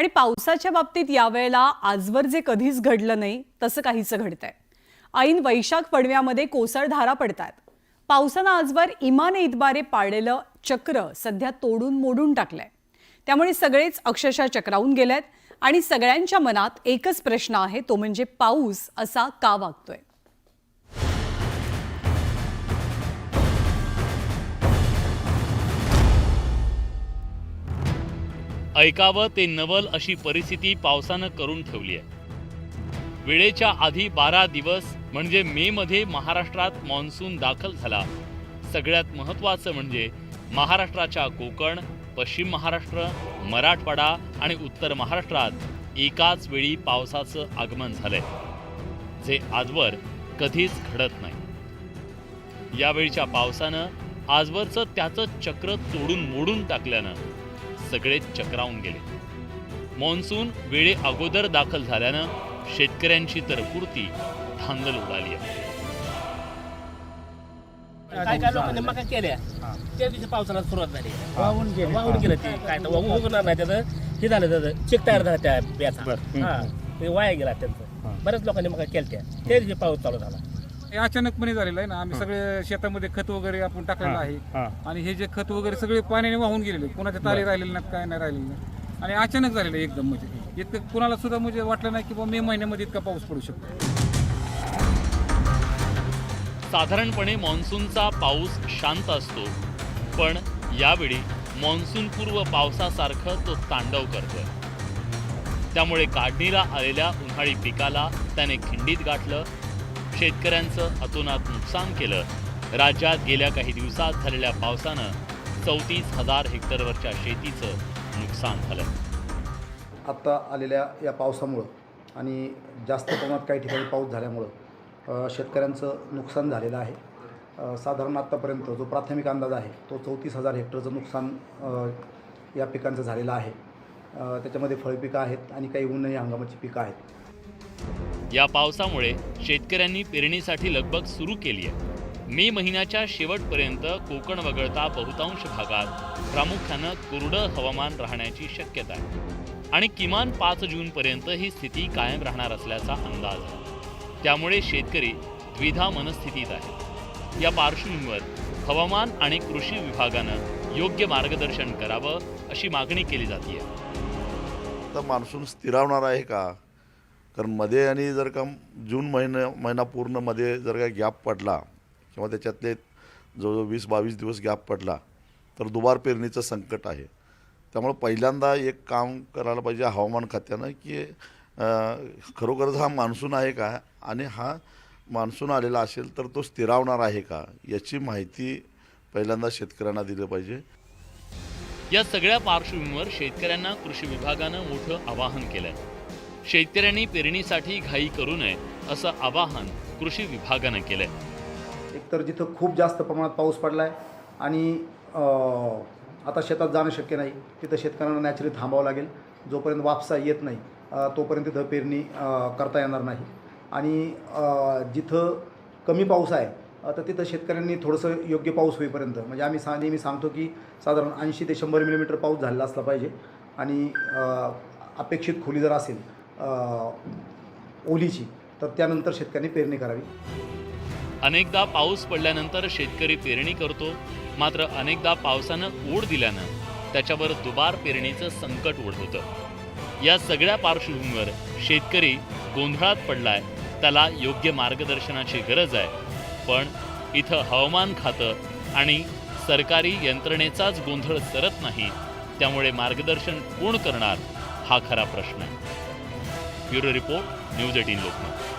आणि पावसाच्या बाबतीत यावेळेला आजवर जे कधीच घडलं नाही तसं काहीच घडतंय। ऐन वैशाख पडव्यामध्ये कोसळधारा पडतात। पावसानं आजवर इमाने इतबारे पाडलेलं चक्र सध्या तोडून मोडून टाकलंय। त्यामुळे सगळेच अक्षरशः चक्रावून गेलेत आणि सगळ्यांच्या मनात एकच प्रश्न आहे, तो म्हणजे पाऊस असा का वागतोय। ऐकावं ते नवल अशी परिस्थिती पावसानं करून ठेवली आहे। वेळेच्या आधी 12 दिवस म्हणजे मे मध्ये महाराष्ट्रात मॉन्सून दाखल झाला। सगळ्यात महत्त्वाचं म्हणजे महाराष्ट्राच्या कोकण, पश्चिम महाराष्ट्र, मराठवाडा आणि उत्तर महाराष्ट्रात एकाच वेळी पावसाचं आगमन झालंय, जे आजवर कधीच घडत नाही। यावेळच्या पावसानं आजवरचं त्याचं चक्र तोडून मोडून टाकल्यानं सगळे चक्रावून गेले। मॉन्सून वेळे अगोदर दाखल झाल्यानं शेतकऱ्यांची तर पुरती धांदल उडाली आहे। काय लोकांनी मका केल्या त्या दिवशी पावसाला सुरुवात झाली, वाहून गेलं ते काय तर उगवणार नाही, त्याचं हे झालं, त्याचं चेक तयार झाला त्या बियाचा, ते वाया गेला त्यांचं। बऱ्याच लोकांनी मका केल्या त्या दिवशी पाऊस चालू झाला। हे अचानकपणे झालेलं आहे ना। आम्ही सगळे शेतामध्ये खत वगैरे आपण टाकलेलं आहे आणि हे जे खत वगैरे सगळे पाण्याने वाहून गेलेले, कोणाच्या ताली राहिलेले नाहीत, काय नाही राहिलेलं नाही आणि अचानक झालेलं एकदम, म्हणजे इतकं कोणाला सुद्धा म्हणजे वाटलं नाही की मे महिन्यामध्ये इतका पाऊस पडू शकतो। साधारणपणे मॉन्सूनचा पाऊस शांत असतो, पण यावेळी मॉन्सून पूर्व पावसासारखं तो तांडव करतोय। त्यामुळे काढणीला आलेल्या उन्हाळी पिकाला त्याने खिंडीत गाठलं, शेतकऱ्यांचं अतोनात नुकसान केलं। राज्यात गेल्या काही दिवसात झालेल्या पावसानं 34,000 हेक्टरवरच्या शेतीचं नुकसान झालं। आत्ता आलेल्या या पावसामुळं आणि जास्त प्रमाणात काही ठिकाणी पाऊस झाल्यामुळं शेतकऱ्यांचं नुकसान झालेलं आहे। साधारण आत्तापर्यंत जो प्राथमिक अंदाज आहे तो 34,000 हेक्टरचं नुकसान या पिकांचं झालेलं आहे। त्याच्यामध्ये फळपिकं आहेत आणि काही उन्हाळी हंगामाची पिकं आहेत। या पावसामुळे शेतकऱ्यांनी पेरणीसाठी लगबग सुरू केली आहे। मे महिन्याच्या शेवटपर्यंत कोकण वगळता बहुतांश भागात प्रामुख्यानं कोरडं हवामान राहण्याची शक्यता आहे आणि किमान 5 जूनपर्यंत ही स्थिती कायम राहणार असल्याचा अंदाज आहे। त्यामुळे शेतकरी द्विधा मनस्थितीत आहे। या पार्श्वभूमीवर हवामान आणि कृषी विभागानं योग्य मार्गदर्शन करावं अशी मागणी केली जाते। तर मान्सून स्थिरावणार आहे का? कारण मध्ये आणि जर का जून महिना पूर्ण मध्ये जर का गॅप पडला किंवा त्याच्यातले जवळजवळ 20-22 दिवस गॅप पडला तर दुबार पेरणीचं संकट आहे। त्यामुळे पहिल्यांदा एक काम करायला पाहिजे हवामान खात्यानं की खरोखरच हा मान्सून आहे का आणि हा मान्सून आलेला असेल तर तो स्थिरावणार आहे का याची माहिती पहिल्यांदा शेतकऱ्यांना दिली पाहिजे। या सगळ्या पार्श्वभूमीवर शेतकऱ्यांना कृषी विभागानं मोठं आवाहन केलंय। शेतकऱ्यांनी पेरणीसाठी घाई करू नये असं आवाहन कृषी विभागानं केलंय। एकतर जिथं खूप जास्त प्रमाणात पाऊस पडला आहे आणि आता शेतात जाणं शक्य नाही, तिथं शेतकऱ्यांना नॅचरली थांबावं लागेल। जोपर्यंत वापसा येत नाही तोपर्यंत तिथं पेरणी करता येणार नाही आणि जिथं कमी पाऊस आहे तर तिथं शेतकऱ्यांनी थोडंसं योग्य पाऊस होईपर्यंत, म्हणजे आम्ही नेहमी सांगतो की साधारण 80 ते 100 मिलीमीटर पाऊस झालेला असला पाहिजे आणि अपेक्षित खोली जर असेल ओलीची तर त्यानंतर शेतकऱ्यांनी पेरणी करावी। अनेकदा पाऊस पडल्यानंतर शेतकरी पेरणी करतो, मात्र अनेकदा पावसानं ओढ दिल्यानं त्याच्यावर दुबार पेरणीचं संकट ओढवतं। या सगळ्या पार्श्वभूमीवर शेतकरी गोंधळात पडलाय, त्याला योग्य मार्गदर्शनाची गरज आहे। पण इथं हवामान खातं आणि सरकारी यंत्रणेचाच गोंधळ सरत नाही, त्यामुळे मार्गदर्शन कोण करणार हा खरा प्रश्न आहे। Bureau report, news 18 Lokmat.